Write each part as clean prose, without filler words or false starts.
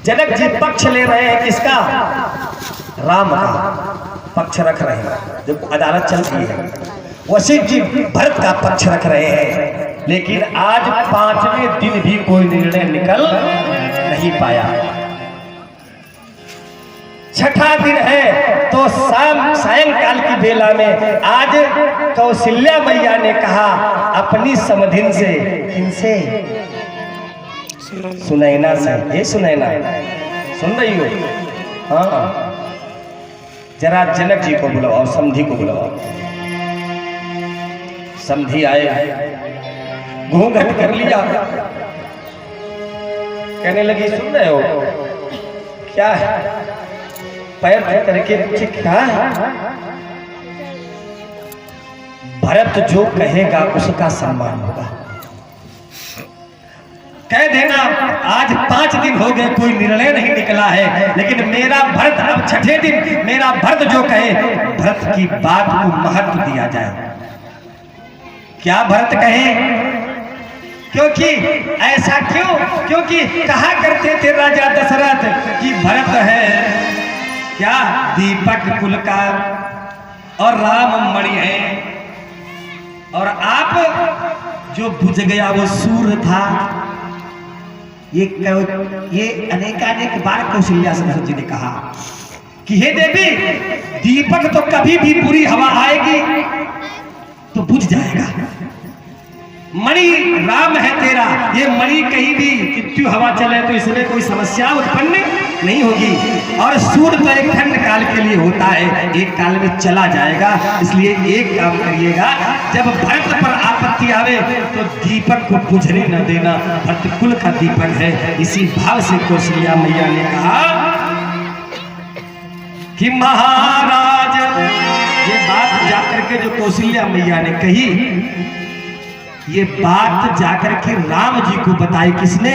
जनक जी पक्ष ले रहे हैं किसका? राम का पक्ष रख रहे हैं। जब अदालत चल रही है वशिष्ठ जी भरत का पक्ष रख रहे हैं, लेकिन आज 5वें दिन भी कोई निर्णय निकल नहीं पाया। छठा दिन है तो सायंकाल की बेला में आज कौशल्या मैया ने कहा अपनी समधिन से, किनसे? सुनैना से। ये सुनैना सुन रही हो? हाँ, जरा जनक जी को बुलाओ, समधी को बुलाओ। समधी आए, घूंघट कर लिया, कहने लगी सुन रहे हो क्या है? पैर करके पूछे क्या है? भरत जो कहेगा उसका सम्मान होगा। कह देना आज 5 दिन हो गए कोई निर्णय नहीं निकला है, लेकिन मेरा भरत अब छठे दिन मेरा भरत जो कहे, भरत की बात को महत्व दिया जाए। क्या भरत कहे? क्योंकि ऐसा क्यों? क्योंकि कहा करते थे राजा दशरथ कि भरत है क्या दीपक कुल का और राम मणि है, और आप जो बुझ गया वो सूर्य था। ये अनेकानेक बार कौशल्या सरस्वती जी ने कहा कि हे देवी, दीपक तो कभी भी बुरी हवा आएगी तो बुझ जाएगा। मणि राम है तेरा, ये मणि कहीं भी कितनी हवा चले तो इसमें कोई समस्या उत्पन्न नहीं होगी। और सूर्य तो एक खंड काल के लिए होता है, एक काल में चला जाएगा। इसलिए एक काम करिएगा, जब भरत पर आपत्ति आवे तो दीपक को बुझने न देना, भरत कुल का दीपक है। इसी भाव से कौशल्या मैया ने कहा कि महाराज, ये बात जाकर के जो कौशल्या मैया ने कही, ये बात जाकर के राम जी को बताई किसने?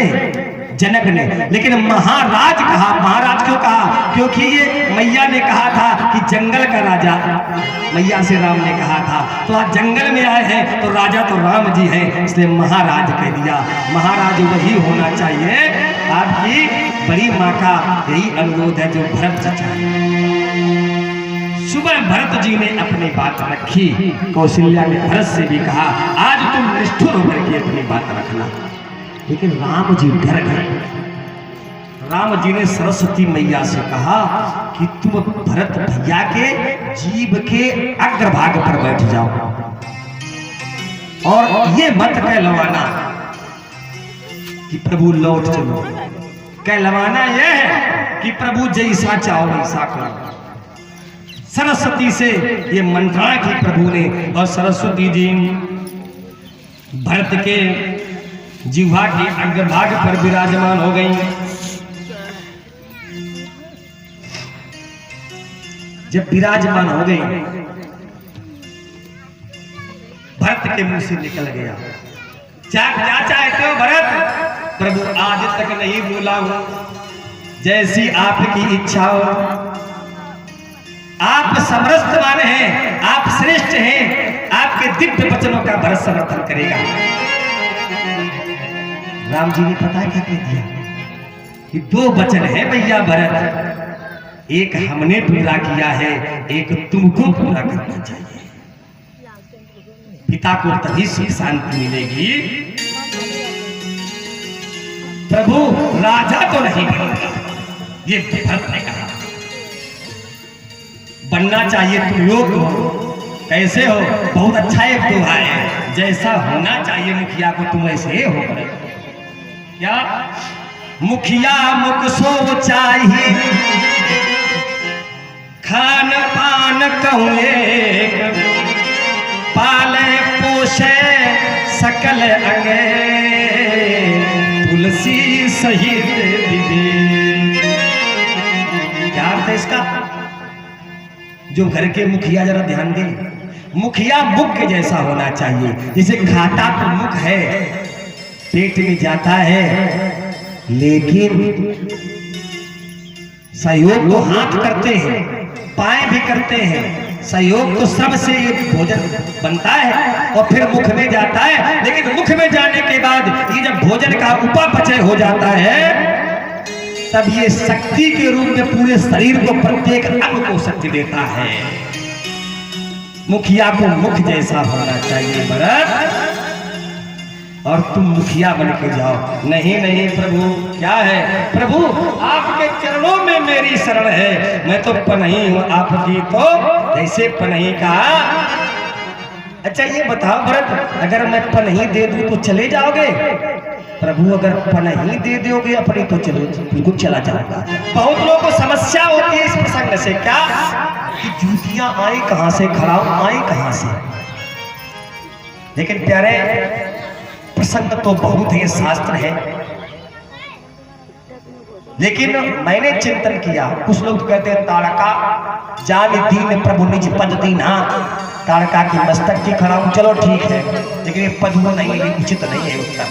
जनक ने। लेकिन महाराज कहा, महाराज क्यों कहा? क्योंकि ये मैया ने कहा था कि जंगल का राजा, मैया से राम ने कहा था, तो आज जंगल में आए हैं तो राजा तो राम जी हैं, इसलिए महाराज कह दिया। महाराज वही होना चाहिए। आपकी बड़ी माँ का यही अनुरोध है जो भरत जी चाहे। सुबह भरत जी ने अपनी बात रखी, कौशल्या ने भरत से भी कहा आज तुम निष्ठुर होकर के अपनी बात रखना। लेकिन राम जी डर गए। राम जी ने सरस्वती मैया से कहा कि तुम भरत भैया के जीभ के अग्रभाग पर बैठ जाओ और ये मत कहलवाना कि प्रभु लौट चलो। कहलवाना यह है कि प्रभु जैसा चाहो वैसा करो। सरस्वती से ये मंत्रणा की प्रभु ने, और सरस्वती जी भरत के जिह्वा के अग्रभाग पर विराजमान हो गई। जब विराजमान हो गई, भरत के मुंह से निकल गया, क्या चाहते हो भरत? प्रभु आज तक नहीं बोला हूं, जैसी आपकी इच्छा हो। आप समरसवान हैं, आप श्रेष्ठ हैं, आपके दिव्य वचनों का भरत समर्थन करेगा। राम जी ने पता क्या कह दिया कि 2 वचन है भैया भरत, एक हमने पूरा किया है, एक तुमको पूरा करना चाहिए। पिता को तभी सुख शांति मिलेगी। प्रभु राजा तो नहीं बनेगा, ये भरत ने कहा। बनना चाहिए तुम लोग हो। कैसे हो? बहुत अच्छा एक दोहा है, जैसा होना चाहिए मुखिया को तुम ऐसे हो। क्या मुखिया मुख सो चाहिए, खान पान कहूँ एक, पाले पोषे सकल अंगे, तुलसी सहित विवेक। क्या अर्थ है इसका? जो घर के मुखिया, जरा ध्यान दें, मुखिया मुख के जैसा होना चाहिए। जैसे खाता तो मुख है, पेट में जाता है, लेकिन सहयोग तो हाथ करते हैं, पाए भी करते हैं, सहयोग तो सबसे ये भोजन बनता है और फिर मुख में जाता है। लेकिन मुख में जाने के बाद ये जब भोजन का उपापचय हो जाता है तब ये शक्ति के रूप में पूरे शरीर को, प्रत्येक अंग को शक्ति देता है। मुखिया को मुख जैसा होना चाहिए भरत, और तुम मुखिया बन के जाओ। नहीं नहीं प्रभु, क्या है प्रभु, आपके चरणों में मेरी शरण है, मैं तो पनही हूं आपकी, तो जैसे पनही का। अच्छा ये बताओ भरत, अगर मैं पनही दे दूं तो चले जाओगे? प्रभु अगर पनही दे दोगे अपनी तो चलो, बिल्कुल चला जाऊंगा। बहुत लोगों को समस्या होती है इस प्रसंग से, क्या कि जूतियां आई कहां से, खड़ाऊ आई कहां से। लेकिन प्यारे प्रसंग तो बहुत ही शास्त्र है, लेकिन मैंने चिंतन किया। कुछ लोग कहते हैं ताड़का जान दीन प्रभु निज पद दीना, ताड़का की मस्तक की खड़ाऊं, चलो ठीक है, लेकिन ये पद वो नहीं, उचित नहीं है उत्तर।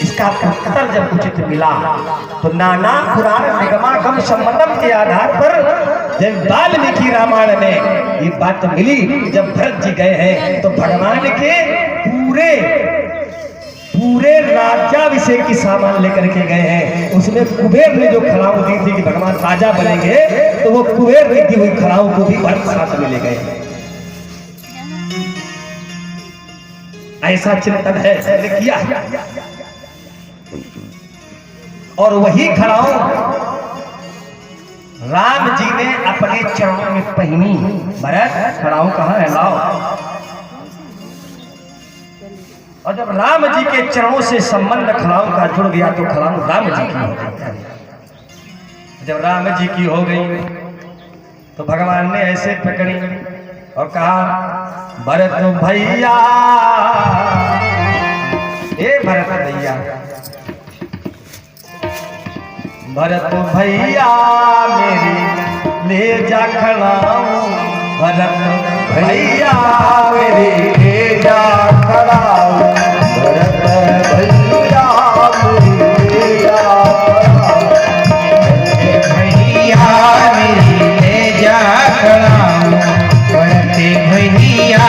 इसका उत्तर जब उचित मिला तो नाना पुराण निगमागम संबंधम के आधार पर जब वाल्मीकि रामायण में ये बात मिली, जब भरत जी गए हैं तो भगवान के पूरे राज्याभिषेक की सामान लेकर के गए हैं। उसमें कुबेर ने जो खड़ाऊ दी थी कि भगवान राजा बनेंगे, तो वो कुबेर ने दी हुई खड़ाऊ को भी भरत साथ में ले गए। ऐसा चिंतन है, किया और वही खड़ाऊ राम जी ने अपने चरणों में पहनी। भरत खड़ाऊ कहाँ है, लाओ। और जब राम जी के चरणों से संबंध खड़ाऊ का जुड़ गया तो खड़ाऊ राम जी की हो गई। जब राम जी की हो गई तो भगवान ने ऐसे पकड़ी और कहा, भरत भैया, ए भरत भैया, भरत भैया मेरी ले जा खड़ाऊ, भरत भैया मेरी ले जा खड़ाऊ, भरत भैया मेरी ले जा भैया मेरी ले जा खड़ाऊ, भरत भैया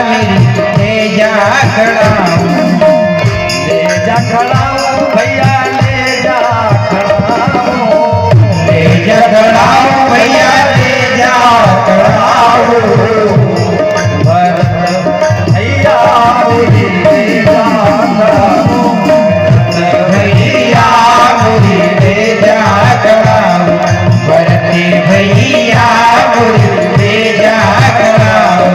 मेरी ले जा खड़ाऊ, ले जा खड़ाऊ भैया ले जा खड़ाऊ, ले जा खड़ाऊ भैया ले जा खड़ाऊ, भरत भैया मेरी ले जा खड़ाऊ, भैया मेरी ले जा खड़ाऊ, भरत भैया मेरी ले जा खड़ाऊ।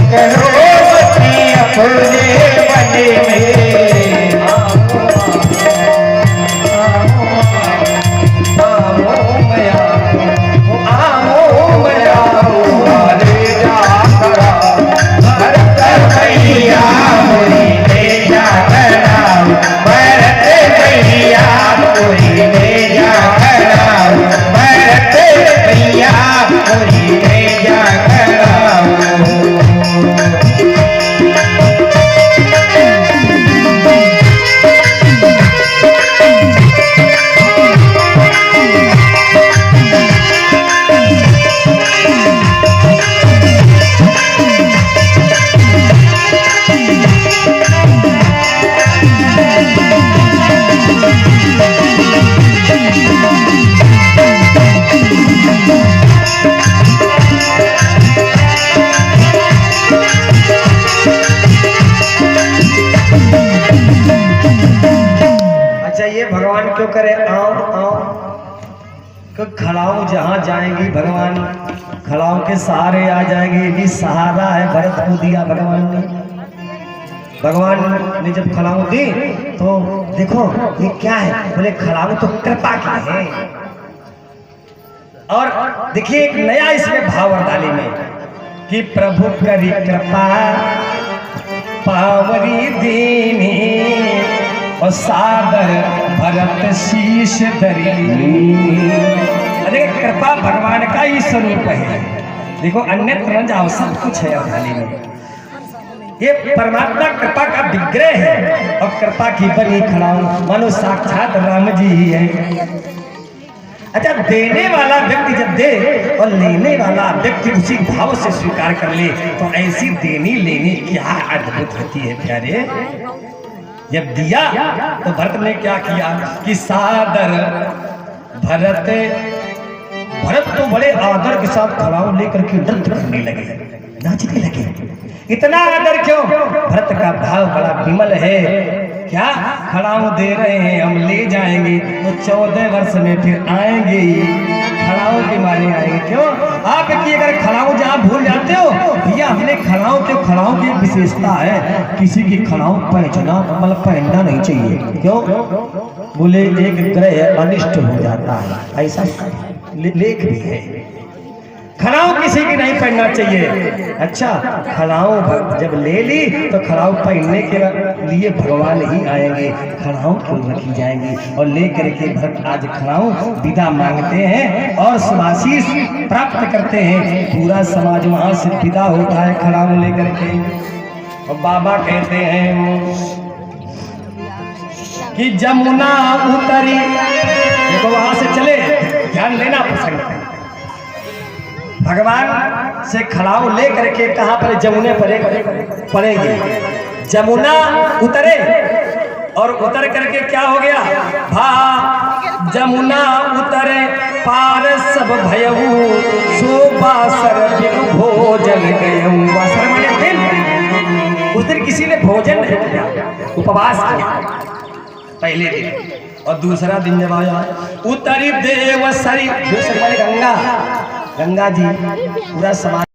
करो मती अपने मन में। भैया मोरी ले जा कराओ, भरत भैया मोरी ले जा कराओ, भरत भैया मोरी ले जा कराओ। भगवान क्यों करे आओ आओ, क्यों खड़ाऊ जहां जाएंगी भगवान खड़ाऊ के सहारे आ जाएंगे। ये भी सहारा है भरत को दिया भगवान ने। भगवान ने जब खड़ाऊ दी तो देखो ये क्या है, बोले खड़ाऊ तो कृपा की है। और देखिए एक नया इसमें भाव डाली में कि प्रभु करी कृपा पावरी दीनी और सादर भरत शीश धरी। अरे कृपा भगवान का ही स्वरूप है। देखो अन्यत्र न जाओ, सब कुछ है अवधानी में। ये परमात्मा कृपा का विग्रह है और कृपा की बनी खड़ाऊ मानो साक्षात राम जी ही है। अच्छा, देने वाला व्यक्ति जब दे और लेने वाला व्यक्ति उसी भाव से स्वीकार कर ले तो ऐसी देनी लेनी क्या अद्भुत होती है प्यारे। जब दिया तो भरत ने क्या किया कि सादर भरत तो बड़े आदर के साथ खड़ाऊ लेकर के नृत्य करने लगे, नाचने लगे। इतना आदर क्यों? भरत का भाव बड़ा विमल है। क्या खड़ाऊ दे रहे हैं, हम ले जाएंगे तो 14 वर्ष में फिर आएंगे ही, खड़ाऊ के माने आएंगे। क्यों? आपकी अगर खड़ाऊ जहाँ भूल जाते हो भैया, हमने खड़ाऊ की विशेषता है, किसी की खड़ाऊ पहनना मतलब पहनना नहीं चाहिए। क्यों? बोले एक ग्रह अनिष्ट हो जाता है, ऐसा लेख भी है। खड़ाऊ किसी की नहीं पहनना चाहिए। अच्छा, खड़ाऊ जब ले ली तो खड़ाऊ पहनने के लिए भगवान ही आएंगे, खड़ाऊ क्यों रखी जाएंगी। और लेकर के भरत आज खड़ाऊ विदा मांगते हैं और सुभाशीष प्राप्त करते हैं। पूरा समाज वहां से विदा होता है खड़ाऊ लेकर के। और बाबा कहते हैं कि जमुना उतरी, देखो वहां से चले, ध्यान लेना पसंद है। भगवान से खड़ाऊ ले करके कहां पर? जमुने पर पड़ेगी। जमुना उतरे और उतर करके क्या हो गया? भा जमुना उतरे पार सब भयऊ सो बासर बिनु भोजन गयऊ। बासर माने दिन। उस दिन किसी ने भोजन नहीं किया, उपवास किया पहले दिन। और दूसरा दिन जब आया उतरी देव सरी, दूसरी माने गंगा जी पूरा समाज